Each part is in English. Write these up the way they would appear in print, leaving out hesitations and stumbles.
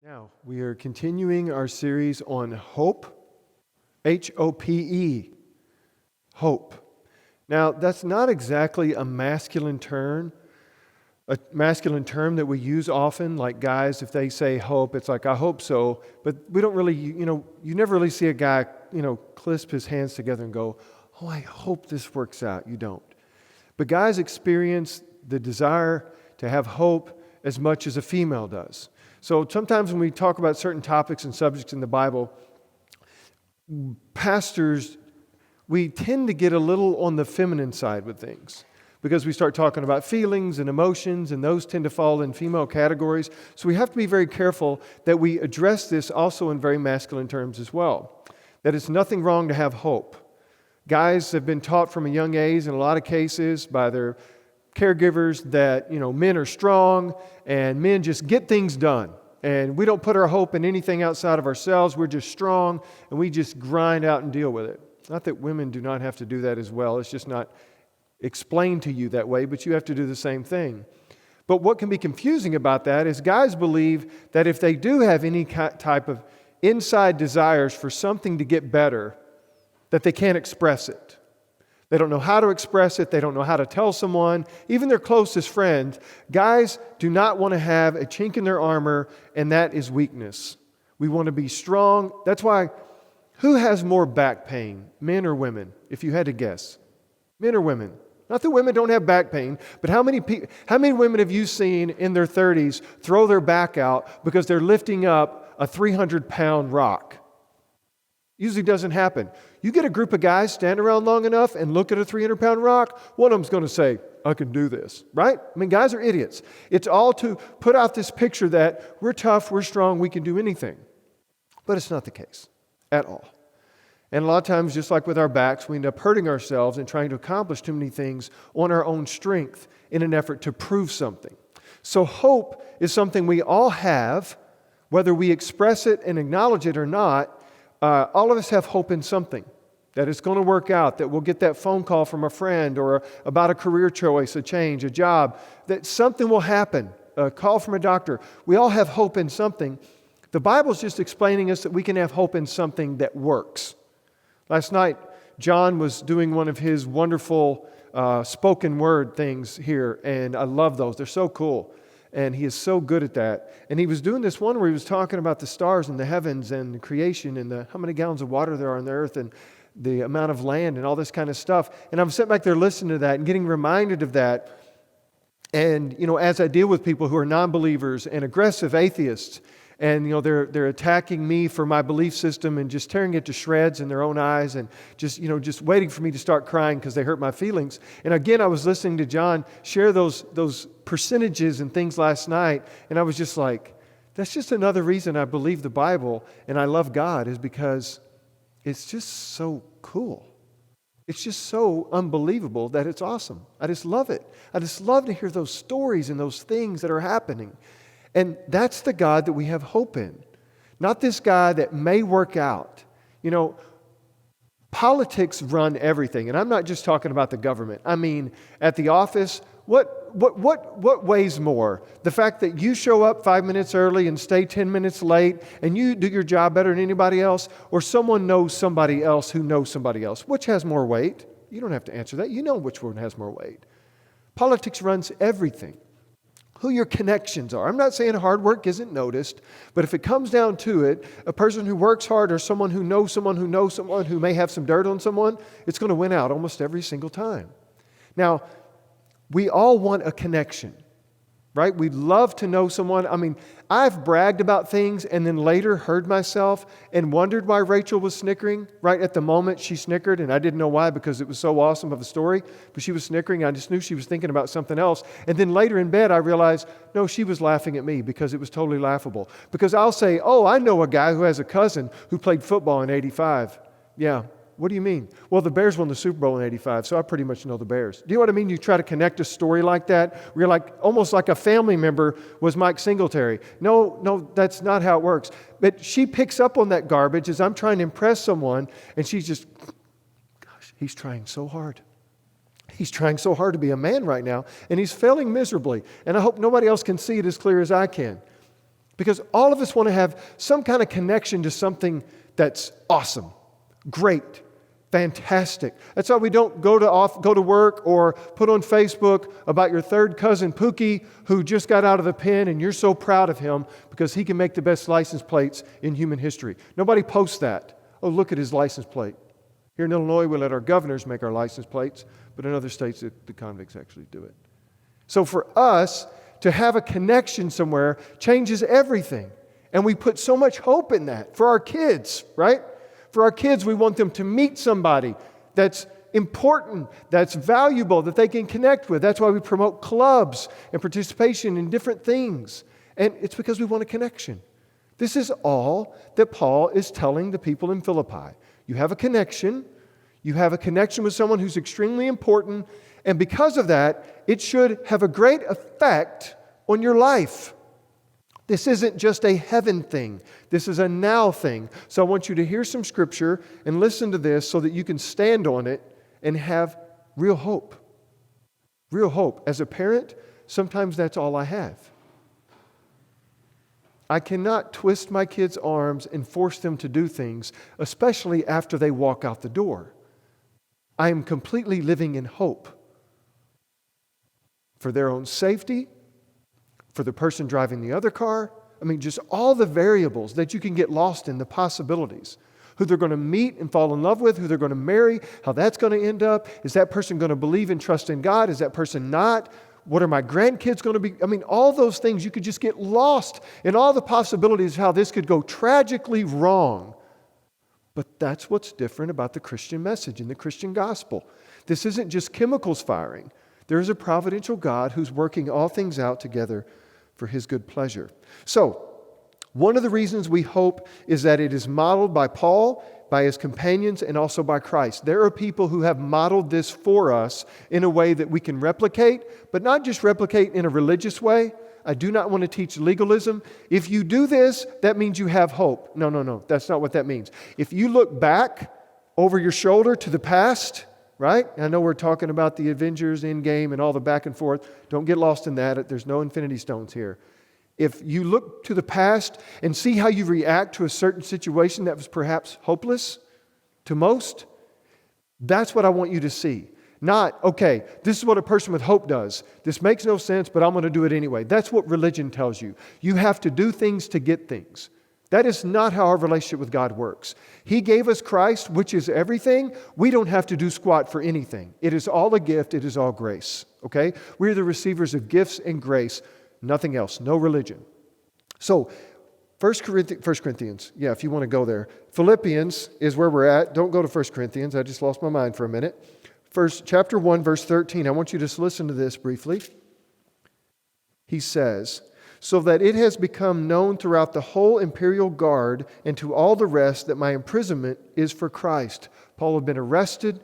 Now, we are continuing our series on hope, H-O-P-E, hope. Now, that's not exactly a masculine term that we use often, like guys, if they say hope, it's like, I hope so, but we don't really, you never really see a guy, clisp his hands together and go, oh, I hope this works out. You don't. But guys experience the desire to have hope as much as a female does. So sometimes when we talk about certain topics and subjects in the Bible, pastors, we tend to get a little on the feminine side with things because we start talking about feelings and emotions, and those tend to fall in female categories. So we have to be very careful that we address this also in very masculine terms as well, that it's nothing wrong to have hope. Guys have been taught from a young age in a lot of cases by their caregivers that, men are strong and men just get things done. And we don't put our hope in anything outside of ourselves. We're just strong and we just grind out and deal with it. Not that women do not have to do that as well. It's just not explained to you that way, but you have to do the same thing. But what can be confusing about that is guys believe that if they do have any type of inside desires for something to get better, that they can't express it. They don't know how to express it. They don't know how to tell someone, even their closest friend. Guys do not want to have a chink in their armor, and that is weakness. We want to be strong. That's why, who has more back pain, men or women, if you had to guess? Men or women? Not that women don't have back pain, but how many women have you seen in their 30s throw their back out because they're lifting up a 300-pound rock? Usually doesn't happen. You get a group of guys stand around long enough and look at a 300-pound rock, one of them's going to say, I can do this, right? I mean, guys are idiots. It's all to put out this picture that we're tough, we're strong, we can do anything. But it's not the case at all. And a lot of times, just like with our backs, we end up hurting ourselves and trying to accomplish too many things on our own strength in an effort to prove something. So hope is something we all have, whether we express it and acknowledge it or not. All of us have hope in something, that it's going to work out, that we'll get that phone call from a friend or about a career choice, a change, a job, that something will happen, a call from a doctor. We all have hope in something. The Bible's just explaining us that we can have hope in something that works. Last night, John was doing one of his wonderful spoken word things here, and I love those. They're so cool. And he is so good at that. And he was doing this one where he was talking about the stars and the heavens and creation and how many gallons of water there are on the earth and the amount of land and all this kind of stuff. And I'm sitting back there listening to that and getting reminded of that. And, as I deal with people who are non-believers and aggressive atheists, and, they're attacking me for my belief system and just tearing it to shreds in their own eyes and just waiting for me to start crying because they hurt my feelings. And again, I was listening to John share those percentages and things last night, and I was just like, that's just another reason I believe the Bible and I love God, is because it's just so cool. It's just so unbelievable that it's awesome. I just love it. I just love to hear those stories and those things that are happening. And that's the God that we have hope in. Not this guy that may work out. Politics run everything. And I'm not just talking about the government. I mean, at the office, what weighs more? The fact that you show up 5 minutes early and stay 10 minutes late and you do your job better than anybody else, or someone knows somebody else who knows somebody else? Which has more weight? You don't have to answer that. You know which one has more weight. Politics runs everything. Who your connections are. I'm not saying hard work isn't noticed, but if it comes down to it, a person who works hard or someone who knows someone who may have some dirt on someone, it's going to win out almost every single time. Now, we all want a connection, right? We'd love to know someone. I mean, I've bragged about things and then later heard myself and wondered why Rachel was snickering right at the moment she snickered, and I didn't know why because it was so awesome of a story, but she was snickering. I just knew she was thinking about something else. And then later in bed, I realized, no, she was laughing at me because it was totally laughable. Because I'll say, oh, I know a guy who has a cousin who played football in 85. Yeah. What do you mean? Well, the Bears won the Super Bowl in 85, so I pretty much know the Bears. Do you know what I mean? You try to connect a story like that, where you're like, almost like a family member was Mike Singletary. No, that's not how it works. But she picks up on that garbage as I'm trying to impress someone, and she's just, gosh, he's trying so hard. He's trying so hard to be a man right now, and he's failing miserably. And I hope nobody else can see it as clear as I can. Because all of us want to have some kind of connection to something that's awesome, great, fantastic. That's why we don't go to work or put on Facebook about your third cousin Pookie who just got out of the pen and you're so proud of him because he can make the best license plates in human history. Nobody posts that. Oh, look at his license plate. Here in Illinois, we let our governors make our license plates, but in other states, the convicts actually do it. So for us to have a connection somewhere changes everything. And we put so much hope in that for our kids, right? For our kids, we want them to meet somebody that's important, that's valuable, that they can connect with. That's why we promote clubs and participation in different things. And it's because we want a connection. This is all that Paul is telling the people in Philippi. You have a connection. You have a connection with someone who's extremely important. And because of that, it should have a great effect on your life. This isn't just a heaven thing. This is a now thing. So I want you to hear some scripture and listen to this so that you can stand on it and have real hope. Real hope. As a parent, sometimes that's all I have. I cannot twist my kids' arms and force them to do things, especially after they walk out the door. I am completely living in hope for their own safety, for the person driving the other car. I mean, just all the variables that you can get lost in, the possibilities. Who they're going to meet and fall in love with, who they're going to marry, how that's going to end up. Is that person going to believe and trust in God? Is that person not? What are my grandkids going to be? I mean, all those things, you could just get lost in all the possibilities of how this could go tragically wrong. But that's what's different about the Christian message and the Christian gospel. This isn't just chemicals firing. There is a providential God who's working all things out together for His good pleasure. So, one of the reasons we hope is that it is modeled by Paul, by his companions, and also by Christ. There are people who have modeled this for us in a way that we can replicate, but not just replicate in a religious way. I do not want to teach legalism. If you do this, that means you have hope. No. That's not what that means. If you look back over your shoulder to the past, right? I know we're talking about the Avengers Endgame and all the back and forth. Don't get lost in that. There's no infinity stones here. If you look to the past and see how you react to a certain situation that was perhaps hopeless to most, that's what I want you to see. Not, okay, this is what a person with hope does. This makes no sense, but I'm going to do it anyway. That's what religion tells you. You have to do things to get things. That is not how our relationship with God works. He gave us Christ, which is everything. We don't have to do squat for anything. It is all a gift. It is all grace. Okay? We're the receivers of gifts and grace. Nothing else. No religion. So, 1 Corinthians. Yeah, if you want to go there. Philippians is where we're at. Don't go to 1 Corinthians. I just lost my mind for a minute. Chapter 1, verse 13. I want you to just listen to this briefly. He says, so that it has become known throughout the whole imperial guard and to all the rest that my imprisonment is for Christ. Paul had been arrested.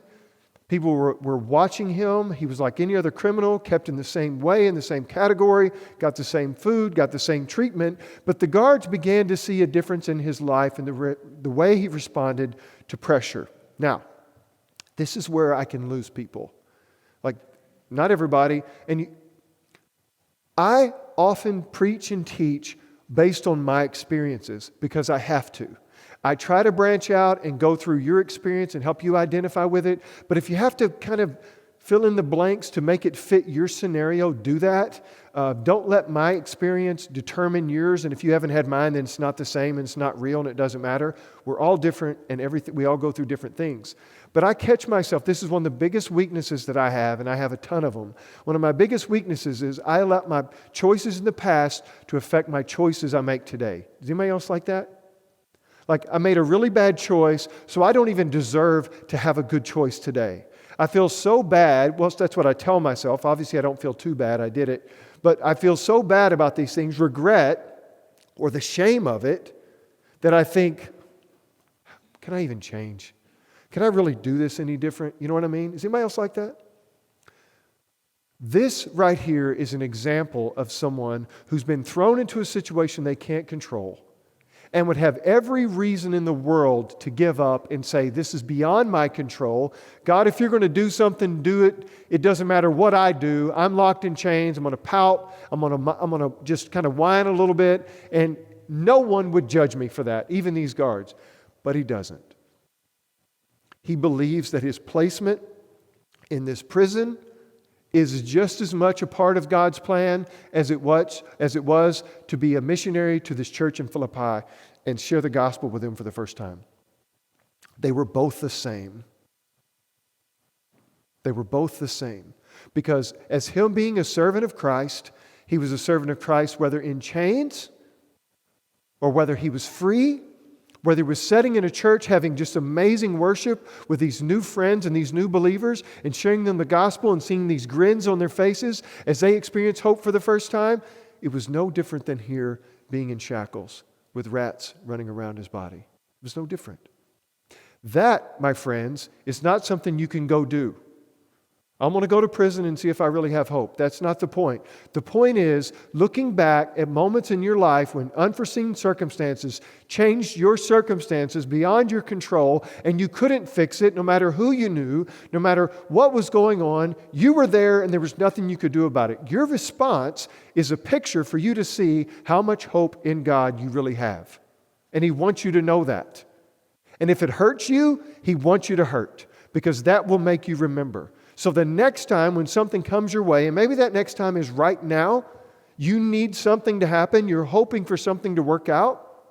People were watching him. He was like any other criminal, kept in the same way, in the same category, got the same food, got the same treatment. But the guards began to see a difference in his life and the way he responded to pressure. Now, this is where I can lose people. Like, not everybody. And I often preach and teach based on my experiences because I have to. I try to branch out and go through your experience and help you identify with it. But if you have to kind of fill in the blanks to make it fit your scenario, do that. Don't let my experience determine yours. And if you haven't had mine, then it's not the same and it's not real and it doesn't matter. We're all different and everything. We all go through different things. But I catch myself, this is one of the biggest weaknesses that I have, and I have a ton of them. One of my biggest weaknesses is I allow my choices in the past to affect my choices I make today. Is anybody else like that? Like, I made a really bad choice, so I don't even deserve to have a good choice today. I feel so bad. Well, that's what I tell myself. Obviously, I don't feel too bad. I did it. But I feel so bad about these things, regret, or the shame of it, that I think, can I even change? Can I really do this any different? You know what I mean? Is anybody else like that? This right here is an example of someone who's been thrown into a situation they can't control. and would have every reason in the world to give up and say, this is beyond my control. God, if you're going to do something, do it. It doesn't matter what I do. I'm locked in chains. I'm going to pout. I'm going to just kind of whine a little bit. And no one would judge me for that, even these guards. But he doesn't. He believes that his placement in this prison is just as much a part of God's plan as it was to be a missionary to this church in Philippi and share the gospel with them for the first time. They were both the same. They were both the same. Because as him being a servant of Christ, he was a servant of Christ whether in chains or whether he was free, whether he was sitting in a church having just amazing worship with these new friends and these new believers and sharing them the gospel and seeing these grins on their faces as they experience hope for the first time, it was no different than here being in shackles with rats running around his body. It was no different. That, my friends, is not something you can go do. I'm going to go to prison and see if I really have hope. That's not the point. The point is looking back at moments in your life when unforeseen circumstances changed your circumstances beyond your control and you couldn't fix it no matter who you knew, no matter what was going on. You were there and there was nothing you could do about it. Your response is a picture for you to see how much hope in God you really have. And He wants you to know that. And if it hurts you, He wants you to hurt because that will make you remember. So the next time when something comes your way, and maybe that next time is right now, you need something to happen, you're hoping for something to work out,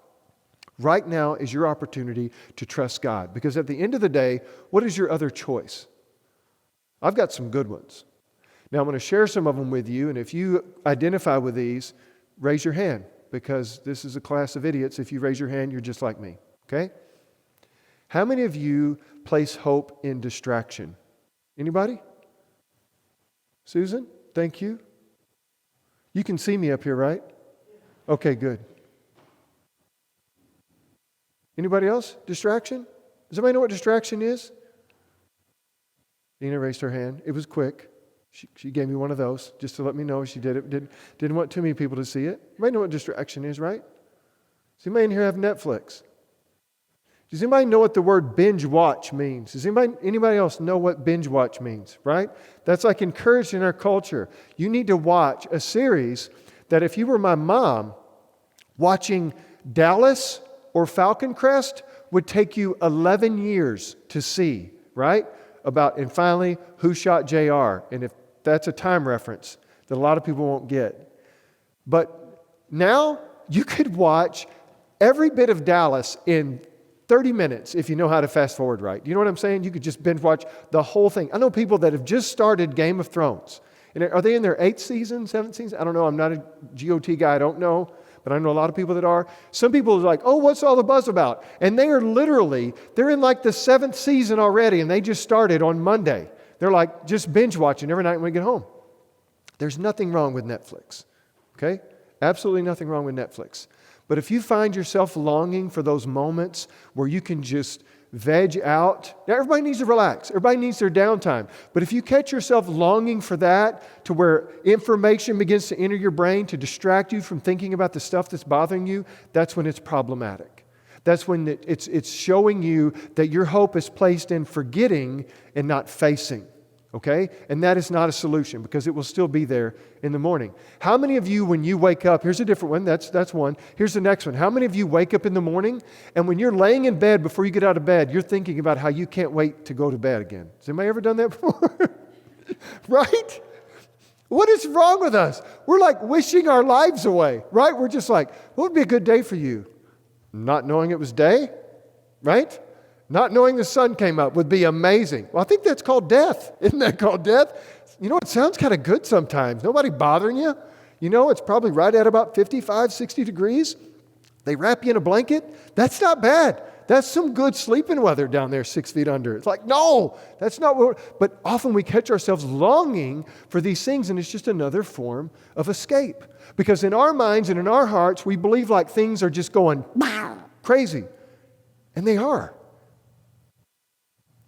right now is your opportunity to trust God. Because at the end of the day, what is your other choice? I've got some good ones. Now I'm going to share some of them with you, and if you identify with these, raise your hand, because this is a class of idiots. If you raise your hand, you're just like me, okay? How many of you place hope in distraction? Anybody? Susan, thank you. You can see me up here, right? Okay, good. Anybody else? Distraction? Does anybody know what distraction is? Nina raised her hand. It was quick. She gave me one of those just to let me know she did it. Didn't want too many people to see it. Anybody know what distraction is, right? Does anybody in here have Netflix? Does anybody know what the word binge watch means? Does anybody else know what binge watch means, right? That's like encouraged in our culture. You need to watch a series that if you were my mom, watching Dallas or Falcon Crest would take you 11 years to see, right? And finally, Who Shot JR? And if that's a time reference that a lot of people won't get. But now you could watch every bit of Dallas in 30 minutes if you know how to fast forward right. You know what I'm saying? You could just binge watch the whole thing. I know people that have just started Game of Thrones. And are they in their 8th season, 7th season? I don't know. I'm not a GOT guy. I don't know. But I know a lot of people that are. Some people are like, oh, what's all the buzz about? And they're in like the 7th season already, and they just started on Monday. They're like just binge watching every night when we get home. There's nothing wrong with Netflix. Okay? Absolutely nothing wrong with Netflix. But if you find yourself longing for those moments where you can just veg out, now everybody needs to relax. Everybody needs their downtime. But if you catch yourself longing for that to where information begins to enter your brain to distract you from thinking about the stuff that's bothering you, that's when it's problematic. That's when it's showing you that your hope is placed in forgetting and not facing. Okay? And that is not a solution because it will still be there in the morning. How many of you, when you wake up, here's a different one, that's one. Here's the next one. How many of you wake up in the morning and when you're laying in bed before you get out of bed, you're thinking about how you can't wait to go to bed again? Has anybody ever done that before? Right? What is wrong with us? We're like wishing our lives away, right? We're just like, what would be a good day for you? Not knowing it was day, right? Not knowing the sun came up would be amazing. Well, I think that's called death. Isn't that called death? You know, it sounds kind of good sometimes. Nobody bothering you. You know, it's probably right at about 55, 60 degrees. They wrap you in a blanket. That's not bad. That's some good sleeping weather down there 6 feet under. It's like, no, that's not what. But often we catch ourselves longing for these things, and it's just another form of escape. Because in our minds and in our hearts, we believe like things are just going crazy. And they are.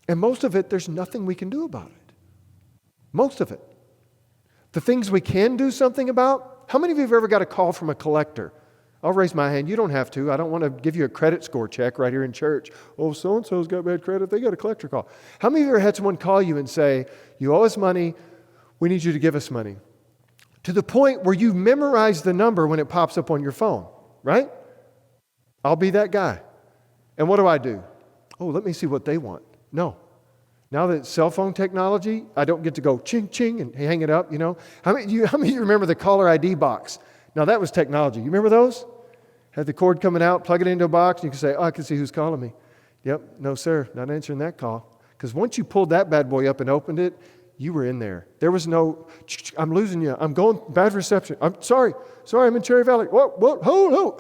And most of it, there's nothing we can do about it. Most of it. The things we can do something about, how many of you have ever got a call from a collector? I'll raise my hand. You don't have to. I don't want to give you a credit score check right here in church. Oh, so-and-so's got bad credit. They got a collector call. How many of you ever had someone call you and say, you owe us money. We need you to give us money? To the point where you memorize the number when it pops up on your phone, right? I'll be that guy. And what do? Oh, let me see what they want. No. Now that cell phone technology, I don't get to go ching, ching and hang it up, you know. How many of you remember the caller ID box? Now that was technology. You remember those? Had the cord coming out, plug it into a box, and you can say, oh, I can see who's calling me. Yep, no sir, not answering that call. Because once you pulled that bad boy up and opened it, you were in there. There was no, I'm losing you. I'm going, bad reception. I'm sorry, I'm in Cherry Valley. Whoa.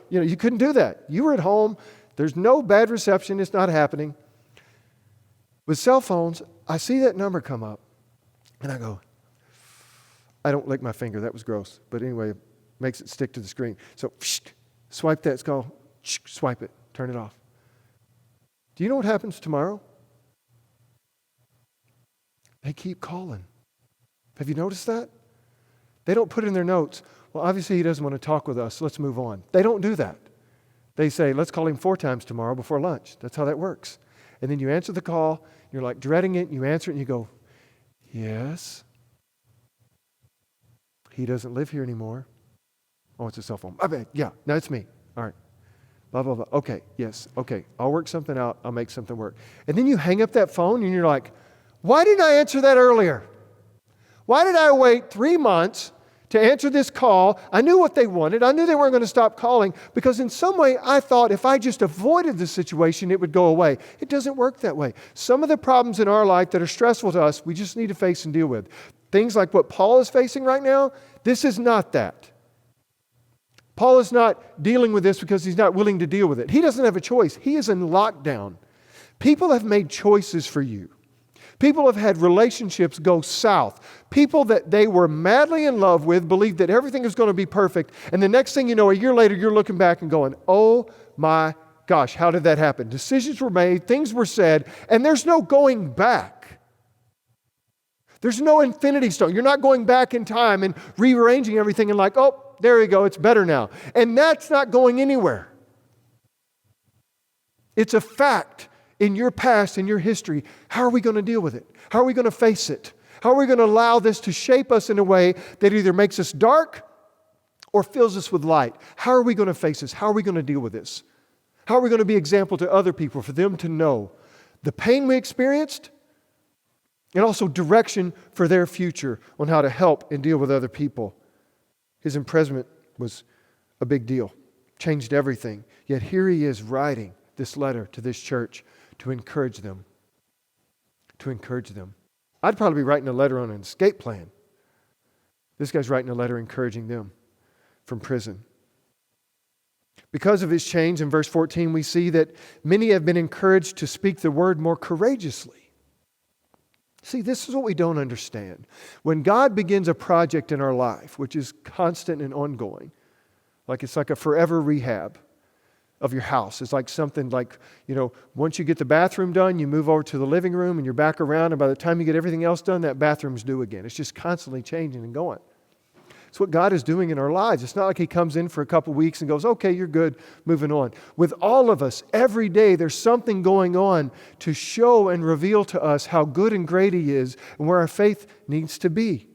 You know, you couldn't do that. You were at home. There's no bad reception. It's not happening. With cell phones, I see that number come up, and I go, I don't lick my finger. That was gross. But anyway, it makes it stick to the screen. So swipe that skull, swipe it, turn it off. Do you know what happens tomorrow? They keep calling. Have you noticed that? They don't put in their notes, well, obviously he doesn't want to talk with us, so let's move on. They don't do that. They say, let's call him 4 times tomorrow before lunch. That's how that works. And then you answer the call, you're like dreading it, and you answer it, and you go, yes. He doesn't live here anymore. Oh, it's a cell phone. My bad. Yeah, no, it's me. All right. Blah, blah, blah. Okay, yes. Okay, I'll work something out. I'll make something work. And then you hang up that phone, and you're like, why didn't I answer that earlier? Why did I wait 3 months to answer this call? I knew what they wanted. I knew they weren't going to stop calling because in some way I thought if I just avoided the situation, it would go away. It doesn't work that way. Some of the problems in our life that are stressful to us, we just need to face and deal with. Things like what Paul is facing right now, this is not that. Paul is not dealing with this because he's not willing to deal with it. He doesn't have a choice. He is in lockdown. People have made choices for you. People have had relationships go south. People that they were madly in love with believed that everything is going to be perfect. And the next thing you know, a year later, you're looking back and going, oh my gosh, how did that happen? Decisions were made, things were said, and there's no going back. There's no infinity stone. You're not going back in time and rearranging everything and like, oh, there you go, it's better now. And that's not going anywhere. It's a fact. In your past, in your history, how are we going to deal with it? How are we going to face it? How are we going to allow this to shape us in a way that either makes us dark or fills us with light? How are we going to face this? How are we going to deal with this? How are we going to be example to other people for them to know the pain we experienced and also direction for their future on how to help and deal with other people? His imprisonment was a big deal, changed everything. Yet here he is writing this letter to this church to encourage them. To encourage them. I'd probably be writing a letter on an escape plan. This guy's writing a letter encouraging them from prison. Because of his change, in verse 14, we see that many have been encouraged to speak the word more courageously. See, this is what we don't understand. When God begins a project in our life, which is constant and ongoing, like it's like a forever rehab of your house. It's like something like, once you get the bathroom done, you move over to the living room and you're back around, and by the time you get everything else done, that bathroom's due again. It's just constantly changing and going. It's what God is doing in our lives. It's not like He comes in for a couple weeks and goes, okay, you're good, moving on. With all of us, every day there's something going on to show and reveal to us how good and great He is and where our faith needs to be.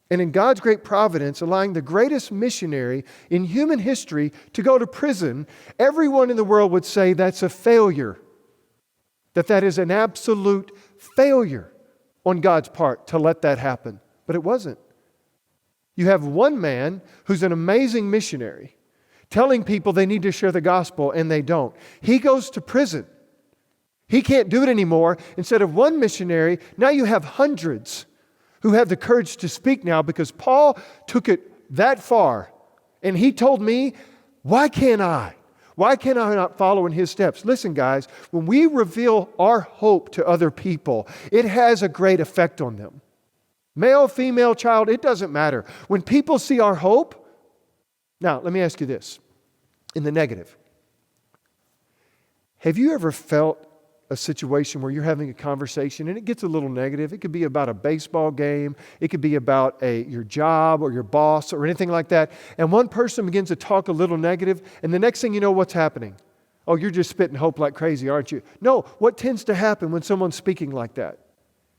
And in God's great providence, allowing the greatest missionary in human history to go to prison, everyone in the world would say that's a failure. That is an absolute failure on God's part to let that happen. But it wasn't. You have one man who's an amazing missionary telling people they need to share the gospel and they don't. He goes to prison. He can't do it anymore. Instead of one missionary, now you have hundreds who have the courage to speak now because Paul took it that far. And he told me, why can't I? Why can I not follow in his steps? Listen, guys, when we reveal our hope to other people, it has a great effect on them. Male, female, child, it doesn't matter. When people see our hope, now let me ask you this, in the negative. Have you ever felt a situation where you're having a conversation and it gets a little negative. It could be about a baseball game. It could be about your job or your boss or anything like that. And one person begins to talk a little negative, and the next thing you know, what's happening? Oh, you're just spitting hope like crazy, aren't you? No, what tends to happen when someone's speaking like that?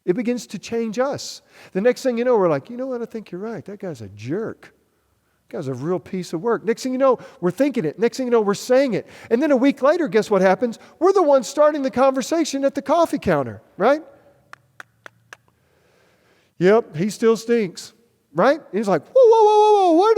It begins to change us. The next thing you know, we're like, you know what, I think you're right. That guy's a jerk. That guy's a real piece of work. Next thing you know, we're thinking it. Next thing you know, we're saying it. And then a week later, guess what happens? We're the ones starting the conversation at the coffee counter, right? Yep, he still stinks, right? And he's like, whoa,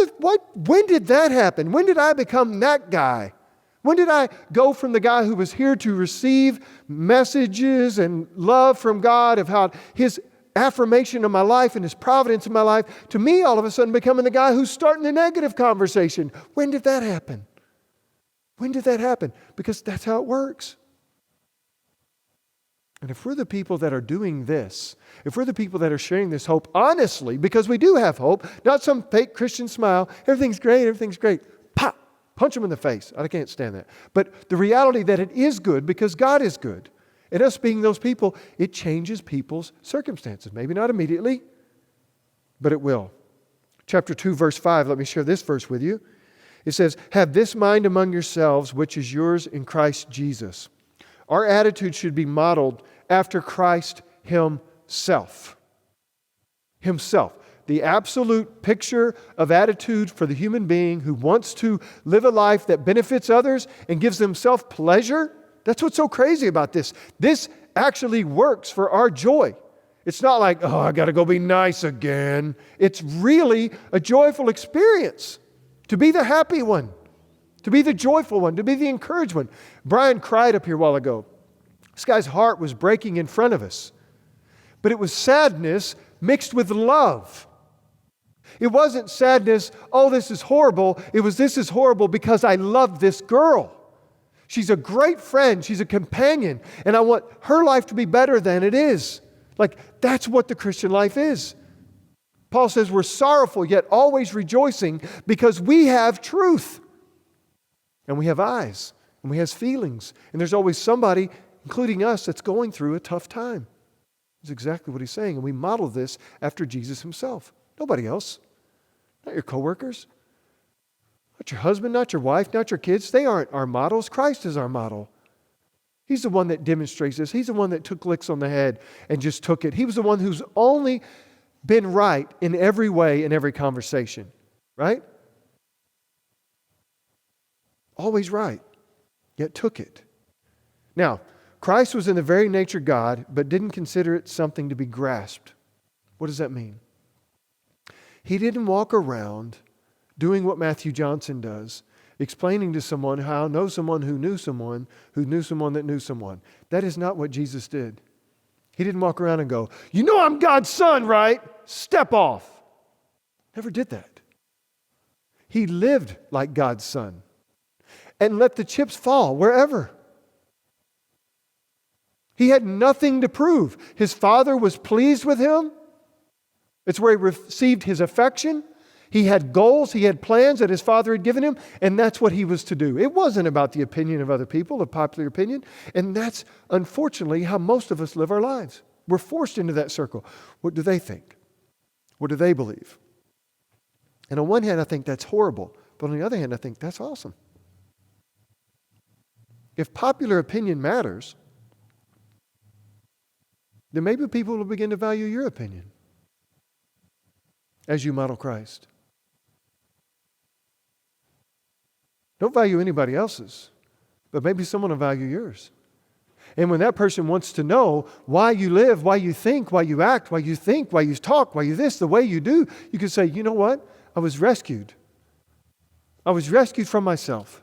when did that happen? When did I become that guy? When did I go from the guy who was here to receive messages and love from God of how His affirmation of my life and His providence in my life, to me all of a sudden becoming the guy who's starting the negative conversation? When did that happen? When did that happen? Because that's how it works. And if we're the people that are doing this, if we're the people that are sharing this hope honestly, because we do have hope, not some fake Christian smile, everything's great, pop, punch them in the face. I can't stand that. But the reality that it is good because God is good. And us being those people, it changes people's circumstances. Maybe not immediately, but it will. Chapter 2, verse 5, let me share this verse with you. It says, have this mind among yourselves, which is yours in Christ Jesus. Our attitude should be modeled after Christ Himself. Himself. The absolute picture of attitude for the human being who wants to live a life that benefits others and gives themselves pleasure. That's what's so crazy about this. This actually works for our joy. It's not like, oh, I got to go be nice again. It's really a joyful experience to be the happy one, to be the joyful one, to be the encouraged one. Brian cried up here a while ago. This guy's heart was breaking in front of us. But it was sadness mixed with love. It wasn't sadness, oh, this is horrible. It was, this is horrible because I love this girl. She's a great friend. She's a companion. And I want her life to be better than it is. Like, that's what the Christian life is. Paul says we're sorrowful, yet always rejoicing because we have truth. And we have eyes. And we have feelings. And there's always somebody, including us, that's going through a tough time. That's exactly what he's saying. And we model this after Jesus Himself. Nobody else. Not your coworkers. Not your husband, not your wife, not your kids. They aren't our models. Christ is our model. He's the one that demonstrates this. He's the one that took licks on the head and just took it. He was the one who's only been right in every way in every conversation. Right? Always right. Yet took it. Now, Christ was in the very nature God, but didn't consider it something to be grasped. What does that mean? He didn't walk around doing what Matthew Johnson does, explaining to someone how know someone who knew someone who knew someone that knew someone. That is not what Jesus did. He didn't walk around and go, you know I'm God's son, right? Step off. Never did that. He lived like God's son and let the chips fall wherever. He had nothing to prove. His Father was pleased with him. It's where he received His affection. He had goals, he had plans that his Father had given him, and that's what he was to do. It wasn't about the opinion of other people, the popular opinion, and that's unfortunately how most of us live our lives. We're forced into that circle. What do they think? What do they believe? And on one hand, I think that's horrible, but on the other hand, I think that's awesome. If popular opinion matters, then maybe people will begin to value your opinion as you model Christ. Don't value anybody else's, but maybe someone will value yours. And when that person wants to know why you live, why you think, why you act, why you think, why you talk, why you this, the way you do, you can say, you know what? I was rescued. I was rescued from myself.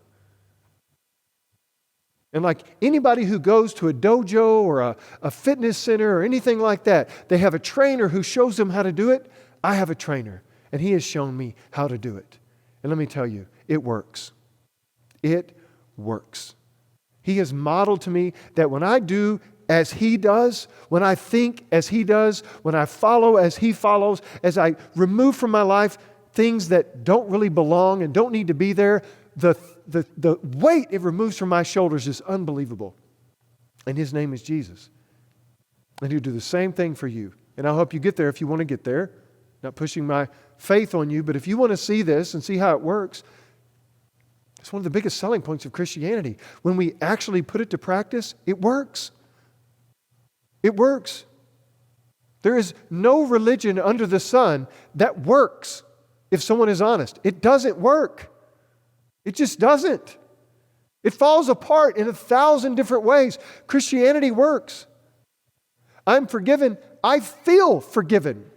And like anybody who goes to a dojo or a fitness center or anything like that, they have a trainer who shows them how to do it. I have a trainer, and he has shown me how to do it. And let me tell you, it works. It works. He has modeled to me that when I do as He does, when I think as He does, when I follow as He follows, as I remove from my life things that don't really belong and don't need to be there, the weight it removes from my shoulders is unbelievable. And His name is Jesus. And He'll do the same thing for you. And I'll help you get there if you want to get there. Not pushing my faith on you, but if you want to see this and see how it works, it's one of the biggest selling points of Christianity. When we actually put it to practice, it works. It works. There is no religion under the sun that works if someone is honest. It doesn't work. It just doesn't. It falls apart in 1,000 different ways. Christianity works. I'm forgiven. I feel forgiven.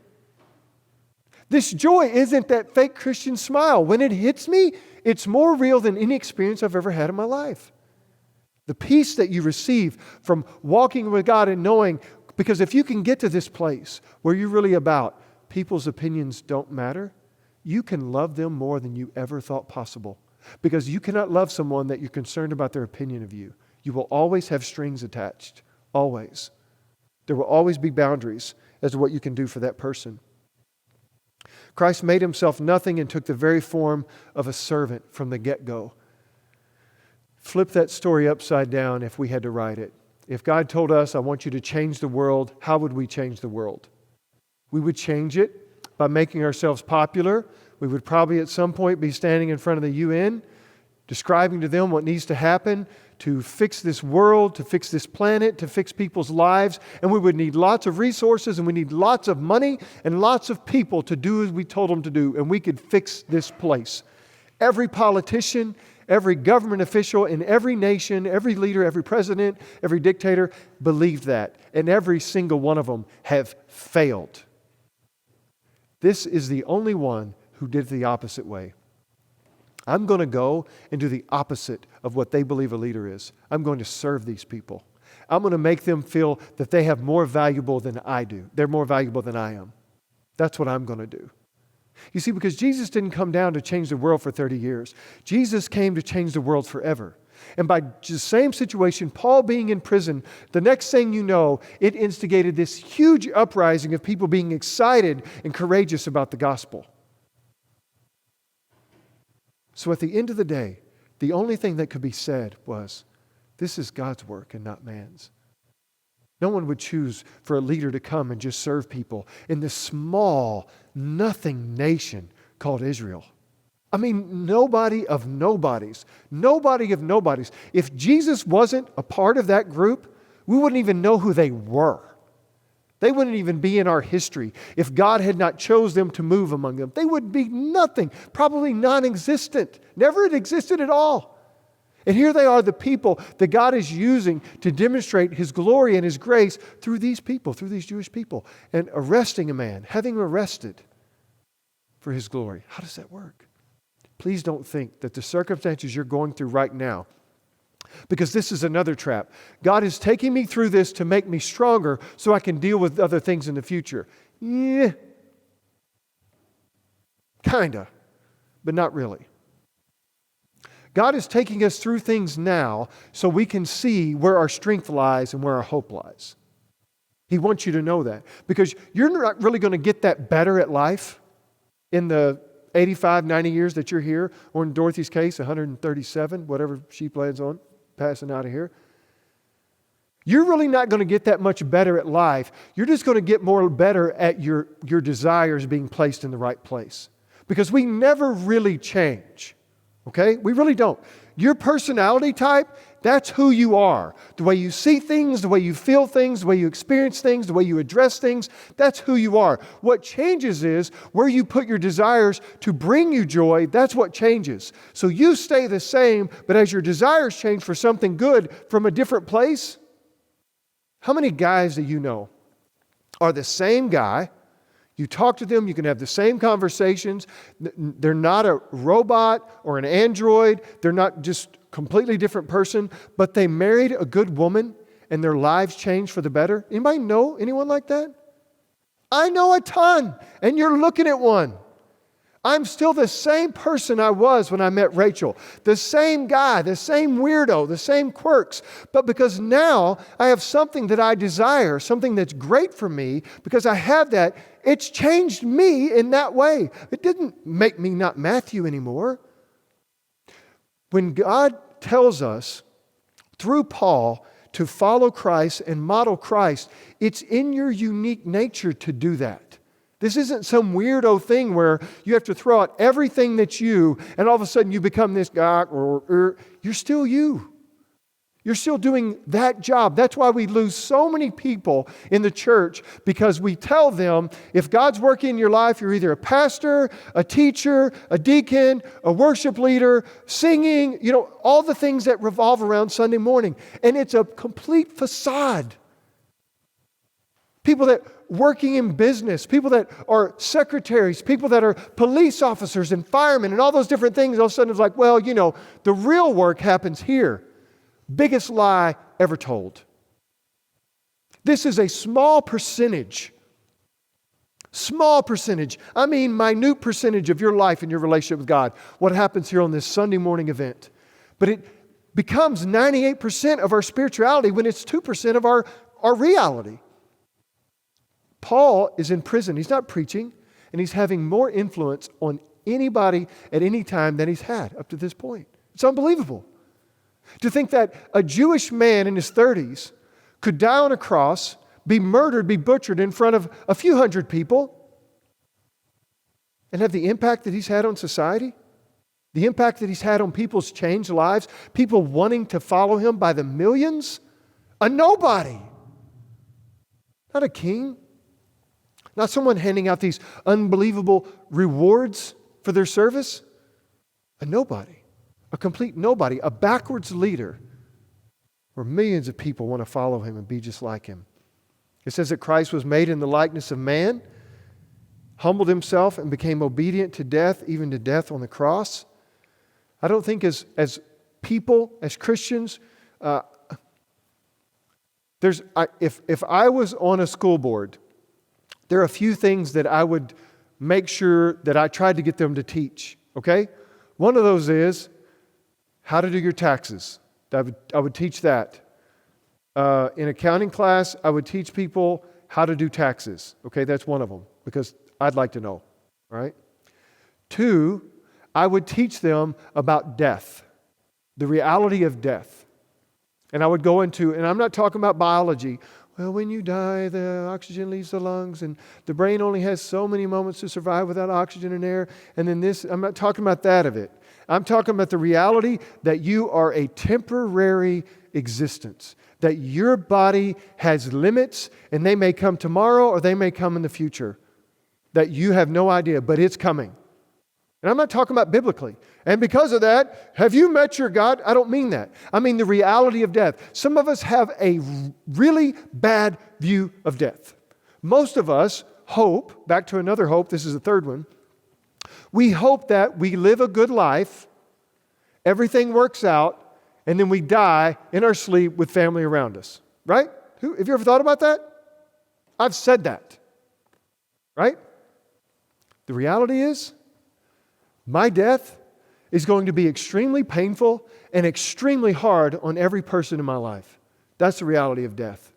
This joy isn't that fake Christian smile. When it hits me, it's more real than any experience I've ever had in my life. The peace that you receive from walking with God and knowing, because if you can get to this place where you're really about people's opinions don't matter, you can love them more than you ever thought possible. Because you cannot love someone that you're concerned about their opinion of you. You will always have strings attached. Always. There will always be boundaries as to what you can do for that person. Christ made Himself nothing and took the very form of a servant from the get-go. Flip that story upside down if we had to write it. If God told us, I want you to change the world, how would we change the world? We would change it by making ourselves popular. We would probably at some point be standing in front of the UN, describing to them what needs to happen to fix this world, to fix this planet, to fix people's lives. And we would need lots of resources, and we need lots of money and lots of people to do as we told them to do. And we could fix this place. Every politician, every government official in every nation, every leader, every president, every dictator believed that. And every single one of them have failed. This is the only one who did it the opposite way. I'm going to go and do the opposite of what they believe a leader is. I'm going to serve these people. I'm going to make them feel that they have more valuable than I do. They're more valuable than I am. That's what I'm going to do. You see, because Jesus didn't come down to change the world for 30 years. Jesus came to change the world forever. And by the same situation, Paul being in prison, the next thing you know, it instigated this huge uprising of people being excited and courageous about the gospel. So at the end of the day, the only thing that could be said was, this is God's work and not man's. No one would choose for a leader to come and just serve people in this small, nothing nation called Israel. I mean, nobody of nobodies. Nobody of nobodies. If Jesus wasn't a part of that group, we wouldn't even know who they were. They wouldn't even be in our history if God had not chose them to move among them. They would be nothing, probably non-existent. Never had existed at all. And here they are, the people that God is using to demonstrate His glory and His grace through these people, through these Jewish people, and arresting a man, having him arrested for His glory. How does that work? Please don't think that the circumstances you're going through right now, because this is another trap. God is taking me through this to make me stronger so I can deal with other things in the future. Yeah. Kinda, but not really. God is taking us through things now so we can see where our strength lies and where our hope lies. He wants you to know that. Because you're not really going to get that better at life in the 85, 90 years that you're here, or in Dorothy's case, 137, whatever she plans on passing out of here. You're really not going to get that much better at life. You're just going to get more better at your desires being placed in the right place. Because we never really change. Okay? We really don't. Your personality type, that's who you are. The way you see things, the way you feel things, the way you experience things, the way you address things, that's who you are. What changes is where you put your desires to bring you joy, that's what changes. So you stay the same, but as your desires change for something good from a different place, how many guys do you know are the same guy? You talk to them, you can have the same conversations. They're not a robot or an android. They're not just a completely different person, but they married a good woman and their lives changed for the better. Anybody know anyone like that? I know a ton, and you're looking at one. I'm still the same person I was when I met Rachel. The same guy, the same weirdo, the same quirks. But because now I have something that I desire, something that's great for me, because I have that, it's changed me in that way. It didn't make me not Matthew anymore. When God tells us through Paul to follow Christ and model Christ, it's in your unique nature to do that. This isn't some weirdo thing where you have to throw out everything that's you and all of a sudden you become this guy. You're still you. You're still doing that job. That's why we lose so many people in the church, because we tell them, if God's working in your life, you're either a pastor, a teacher, a deacon, a worship leader, singing, all the things that revolve around Sunday morning. And it's a complete facade. People that working in business, people that are secretaries, people that are police officers and firemen and all those different things, all of a sudden it's like, well, the real work happens here. Biggest lie ever told. This is a small percentage. Small percentage. I mean, minute percentage of your life and your relationship with God. What happens here on this Sunday morning event. But it becomes 98% of our spirituality when it's 2% of our reality. Paul is in prison. He's not preaching, and he's having more influence on anybody at any time than he's had up to this point. It's unbelievable. To think that a Jewish man in his 30s could die on a cross, be murdered, be butchered in front of a few hundred people, and have the impact that he's had on society, the impact that he's had on people's changed lives, people wanting to follow him by the millions. A nobody. Not a king. Not someone handing out these unbelievable rewards for their service. A nobody. A complete nobody. A backwards leader where millions of people want to follow him and be just like him. It says that Christ was made in the likeness of man, humbled himself and became obedient to death, even to death on the cross. I don't think as people, as Christians, if I was on a school board, there are a few things that I would make sure that I tried to get them to teach, okay? One of those is how to do your taxes. I would teach that. In accounting class, I would teach people how to do taxes, okay? That's one of them, because I'd like to know, right? 2, I would teach them about death, the reality of death. And I would go into, and I'm not talking about biology. Well, when you die, the oxygen leaves the lungs, and the brain only has so many moments to survive without oxygen and air. And then I'm not talking about that of it. I'm talking about the reality that you are a temporary existence, that your body has limits, and they may come tomorrow or they may come in the future, that you have no idea, but it's coming. And I'm not talking about biblically. And because of that, have you met your God? I don't mean that. I mean the reality of death. Some of us have a really bad view of death. Most of us hope, back to another hope, this is the third one, we hope that we live a good life, everything works out, and then we die in our sleep with family around us. Right? Have you ever thought about that? I've said that. Right? The reality is, my death is going to be extremely painful and extremely hard on every person in my life. That's the reality of death.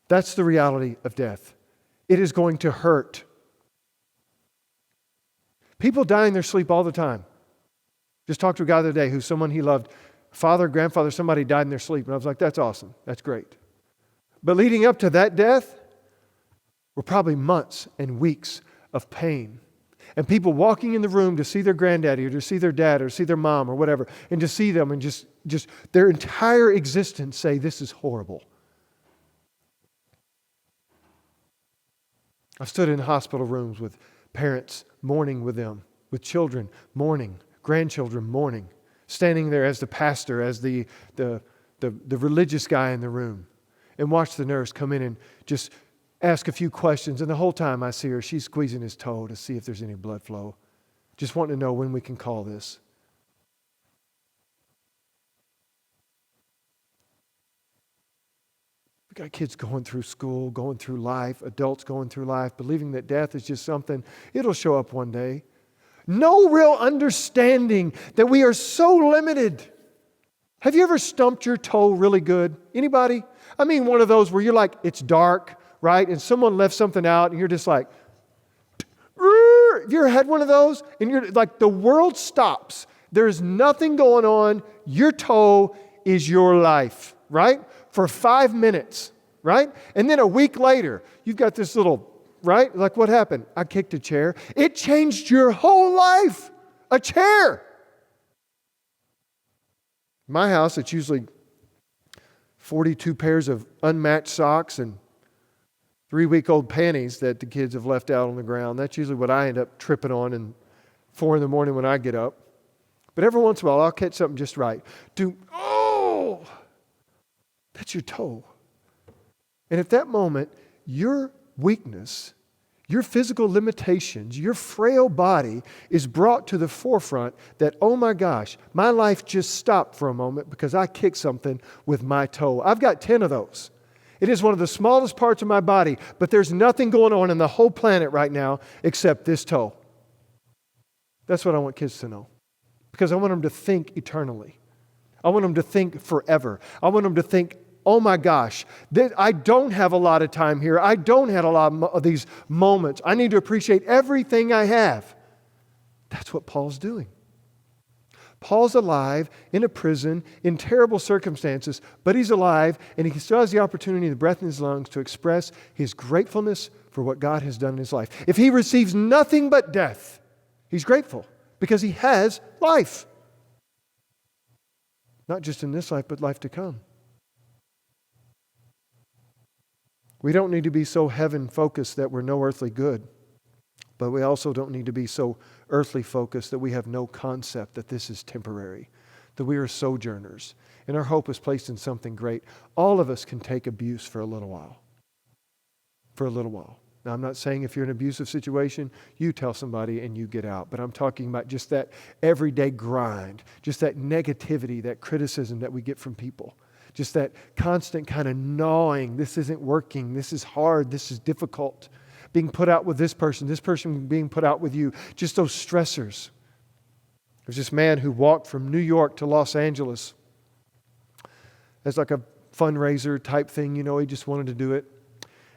That's the reality of death. It is going to hurt. People die in their sleep all the time. Just talked to a guy the other day who's someone he loved. Father, grandfather, somebody died in their sleep. And I was like, that's awesome. That's great. But leading up to that death were probably months and weeks of pain. And people walking in the room to see their granddaddy or to see their dad or see their mom or whatever, and to see them and just their entire existence say, this is horrible. I've stood in hospital rooms with parents mourning with them, with children mourning, grandchildren mourning, standing there as the pastor, as the religious guy in the room, and watch the nurse come in and just ask a few questions, and the whole time I see her, she's squeezing his toe to see if there's any blood flow. Just wanting to know when we can call this. We got kids going through school, going through life, adults going through life, believing that death is just something, it'll show up one day. No real understanding that we are so limited. Have you ever stumped your toe really good? Anybody? I mean one of those where you're like, it's dark, right? And someone left something out and you're just like, have you ever had one of those? And you're like, the world stops. There's nothing going on. Your toe is your life, right? For 5 minutes, right? And then a week later, you've got this little, right? Like what happened? I kicked a chair. It changed your whole life. A chair. My house, it's usually 42 pairs of unmatched socks and 3-week-old panties that the kids have left out on the ground. That's usually what I end up tripping on in 4 a.m. when I get up. But every once in a while, I'll catch something just right. That's your toe. And at that moment, your weakness, your physical limitations, your frail body is brought to the forefront that, oh my gosh, my life just stopped for a moment because I kicked something with my toe. I've got 10 of those. It is one of the smallest parts of my body, but there's nothing going on in the whole planet right now except this toe. That's what I want kids to know. Because I want them to think eternally. I want them to think forever. I want them to think, oh my gosh, I don't have a lot of time here. I don't have a lot of these moments. I need to appreciate everything I have. That's what Paul's doing. Paul's alive in a prison in terrible circumstances, but he's alive and he still has the opportunity, the breath in his lungs, to express his gratefulness for what God has done in his life. If he receives nothing but death, he's grateful because he has life. Not just in this life, but life to come. We don't need to be so heaven-focused that we're no earthly good. But we also don't need to be so earthly focused that we have no concept that this is temporary, that we are sojourners, and our hope is placed in something great. All of us can take abuse for a little while. For a little while. Now, I'm not saying if you're in an abusive situation, you tell somebody and you get out. But I'm talking about just that everyday grind, just that negativity, that criticism that we get from people. Just that constant kind of gnawing, this isn't working, this is hard, this is difficult. Being put out with this person being put out with you. Just those stressors. There's this man who walked from New York to Los Angeles as like a fundraiser type thing, he just wanted to do it.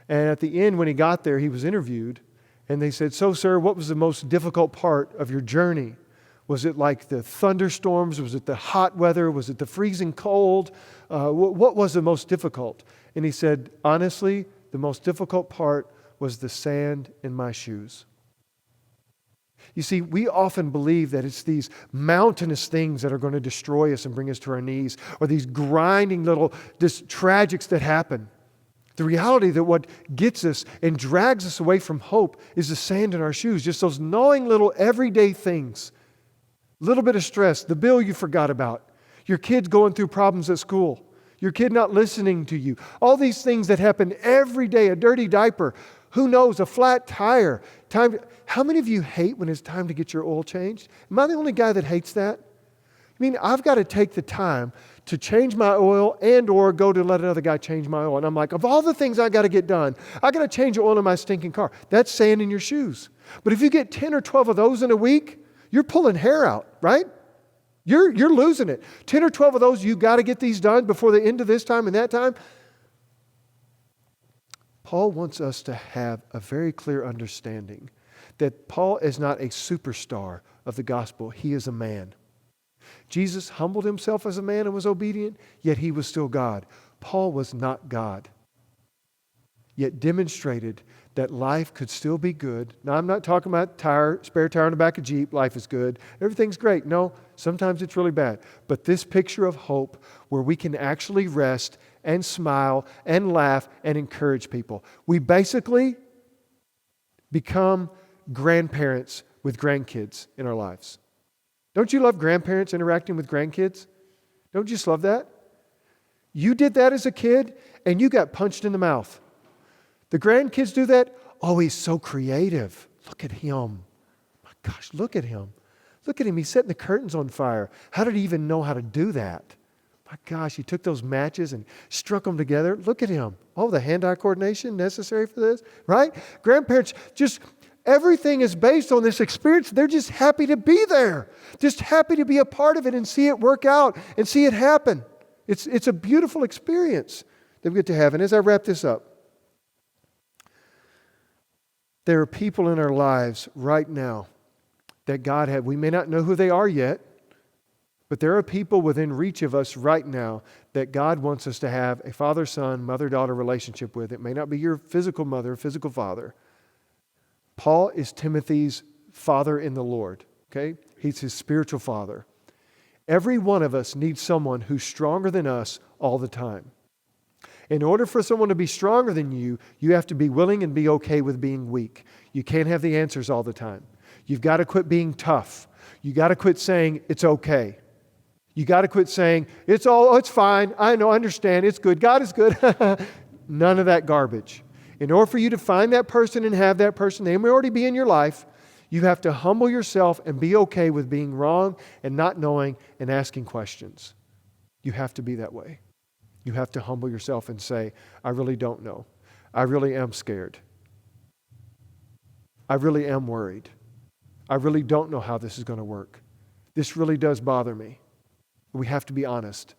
And at the end, when he got there, he was interviewed, and they said, "So, sir, what was the most difficult part of your journey? Was it like the thunderstorms? Was it the hot weather? Was it the freezing cold? What was the most difficult?" And he said, "Honestly, the most difficult part was the sand in my shoes." You see, we often believe that it's these mountainous things that are going to destroy us and bring us to our knees, or these grinding little tragics that happen. The reality that what gets us and drags us away from hope is the sand in our shoes, just those gnawing little everyday things. A little bit of stress, the bill you forgot about, your kids going through problems at school, your kid not listening to you, all these things that happen every day, a dirty diaper, who knows, a flat tire. How many of you hate when it's time to get your oil changed? Am I the only guy that hates that? I mean, I've got to take the time to change my oil and or go to let another guy change my oil. And I'm like, of all the things I got to get done, I got to change the oil in my stinking car. That's sand in your shoes. But if you get 10 or 12 of those in a week, you're pulling hair out, right? You're losing it. 10 or 12 of those, you got to get these done before the end of this time and that time. Paul wants us to have a very clear understanding that Paul is not a superstar of the gospel. He is a man. Jesus humbled himself as a man and was obedient, yet he was still God. Paul was not God, yet demonstrated that life could still be good. Now, I'm not talking about spare tire in the back of Jeep, life is good, everything's great. No, sometimes it's really bad. But this picture of hope where we can actually rest and smile and laugh and encourage people. We basically become grandparents with grandkids in our lives. Don't you love grandparents interacting with grandkids? Don't you just love that? You did that as a kid and you got punched in the mouth. The grandkids do that. Oh, he's so creative. Look at him. My gosh, look at him. Look at him. He's setting the curtains on fire. How did he even know how to do that? My gosh, he took those matches and struck them together. Look at him. Oh, the hand-eye coordination necessary for this, right? Grandparents just... Everything is based on this experience. They're just happy to be there. Just happy to be a part of it and see it work out and see it happen. It's a beautiful experience that we get to have. And as I wrap this up, there are people in our lives right now that God had. We may not know who they are yet. But there are people within reach of us right now that God wants us to have a father-son, mother-daughter relationship with. It may not be your physical mother, physical father. Paul is Timothy's father in the Lord. Okay? He's his spiritual father. Every one of us needs someone who's stronger than us all the time. In order for someone to be stronger than you, you have to be willing and be okay with being weak. You can't have the answers all the time. You've got to quit being tough. You got to quit saying it's okay. You got to quit saying it's fine. I know, understand. It's good. God is good. None of that garbage. In order for you to find that person and have that person, they may already be in your life. You have to humble yourself and be okay with being wrong and not knowing and asking questions. You have to be that way. You have to humble yourself and say, I really don't know. I really am scared. I really am worried. I really don't know how this is going to work. This really does bother me. We have to be honest.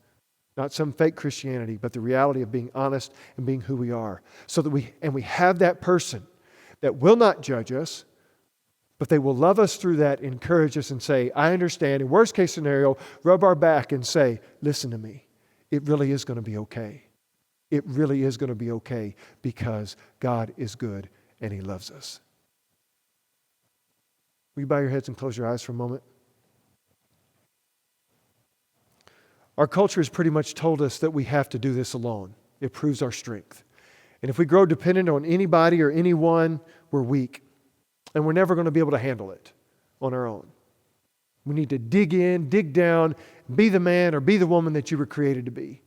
Not some fake Christianity, but the reality of being honest and being who we are. So that we have that person that will not judge us, but they will love us through that, encourage us and say, I understand. In worst case scenario, rub our back and say, listen to me. It really is going to be okay. It really is going to be okay because God is good and He loves us. Will you bow your heads and close your eyes for a moment? Our culture has pretty much told us that we have to do this alone. It proves our strength. And if we grow dependent on anybody or anyone, we're weak. And we're never going to be able to handle it on our own. We need to dig in, dig down, be the man or be the woman that you were created to be.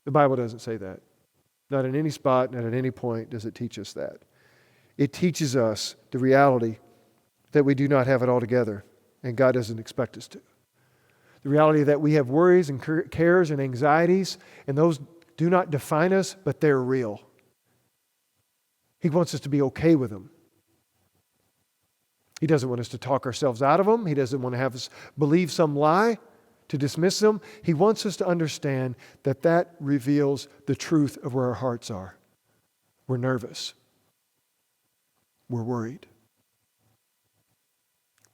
The Bible doesn't say that. Not in any spot, not at any point does it teach us that. It teaches us the reality that we do not have it all together, and God doesn't expect us to. The reality that we have worries and cares and anxieties, and those do not define us, but they're real. He wants us to be okay with them. He doesn't want us to talk ourselves out of them. He doesn't want to have us believe some lie to dismiss them. He wants us to understand that that reveals the truth of where our hearts are. We're nervous. We're worried.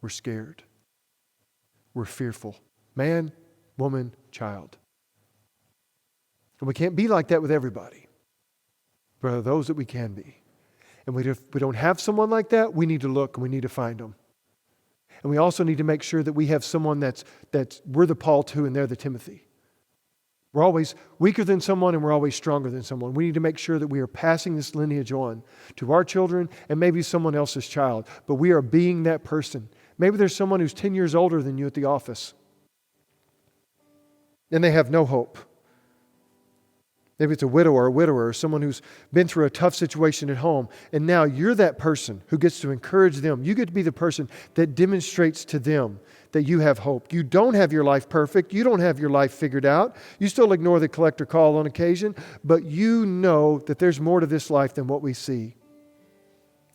We're scared. We're fearful. Man, woman, child. And we can't be like that with everybody. But those that we can be. And if we don't have someone like that, we need to look and we need to find them. And we also need to make sure that we have someone that's we're the Paul to and they're the Timothy. We're always weaker than someone and we're always stronger than someone. We need to make sure that we are passing this lineage on to our children and maybe someone else's child. But we are being that person. Maybe there's someone who's 10 years older than you at the office. And they have no hope. Maybe it's a widower or someone who's been through a tough situation at home. And now you're that person who gets to encourage them. You get to be the person that demonstrates to them that you have hope. You don't have your life perfect. You don't have your life figured out. You still ignore the collector call on occasion. But you know that there's more to this life than what we see.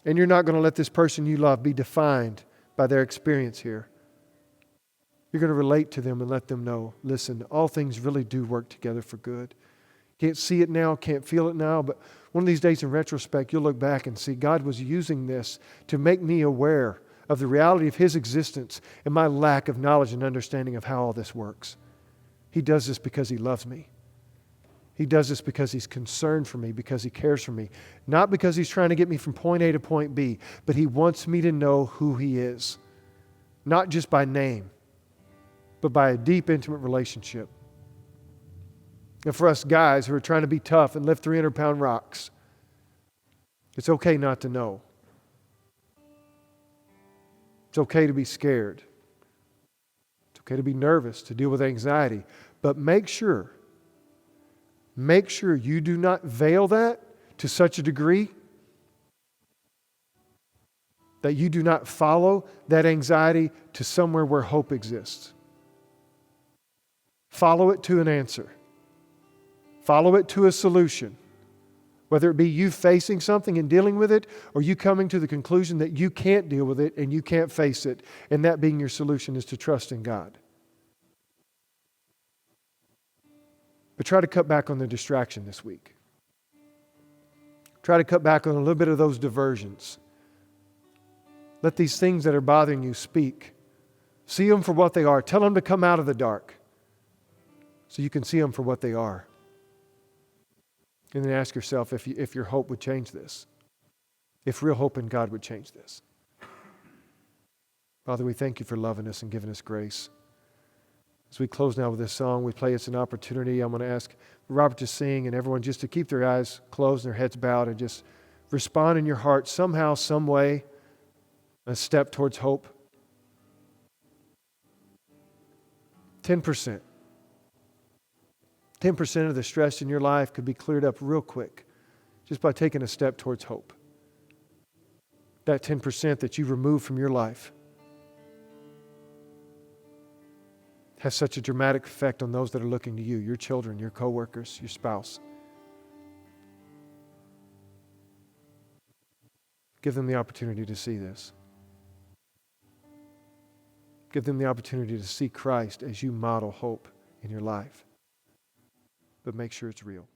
And you're not going to let this person you love be defined by their experience here. You're going to relate to them and let them know, listen, all things really do work together for good. Can't see it now, can't feel it now, but one of these days in retrospect, you'll look back and see God was using this to make me aware of the reality of His existence and my lack of knowledge and understanding of how all this works. He does this because He loves me. He does this because He's concerned for me, because He cares for me. Not because He's trying to get me from point A to point B, but He wants me to know who He is. Not just by name, but by a deep, intimate relationship. And for us guys who are trying to be tough and lift 300-pound rocks, it's okay not to know. It's okay to be scared. It's okay to be nervous, to deal with anxiety. But make sure you do not veil that to such a degree that you do not follow that anxiety to somewhere where hope exists. Follow it to an answer. Follow it to a solution. Whether it be you facing something and dealing with it, or you coming to the conclusion that you can't deal with it and you can't face it, and that being your solution is to trust in God. But try to cut back on the distraction this week. Try to cut back on a little bit of those diversions. Let these things that are bothering you speak See them for what they are. Tell them to come out of the dark so you can see them for what they are. And then ask yourself if your hope would change this. If real hope in God would change this. Father, we thank you for loving us and giving us grace. As we close now with this song, we play it's an opportunity. I'm going to ask Robert to sing and everyone just to keep their eyes closed and their heads bowed and just respond in your heart somehow, some way, a step towards hope. 10%. 10% of the stress in your life could be cleared up real quick just by taking a step towards hope. That 10% that you remove from your life has such a dramatic effect on those that are looking to you, your children, your coworkers, your spouse. Give them the opportunity to see this. Give them the opportunity to see Christ as you model hope in your life. But make sure it's real.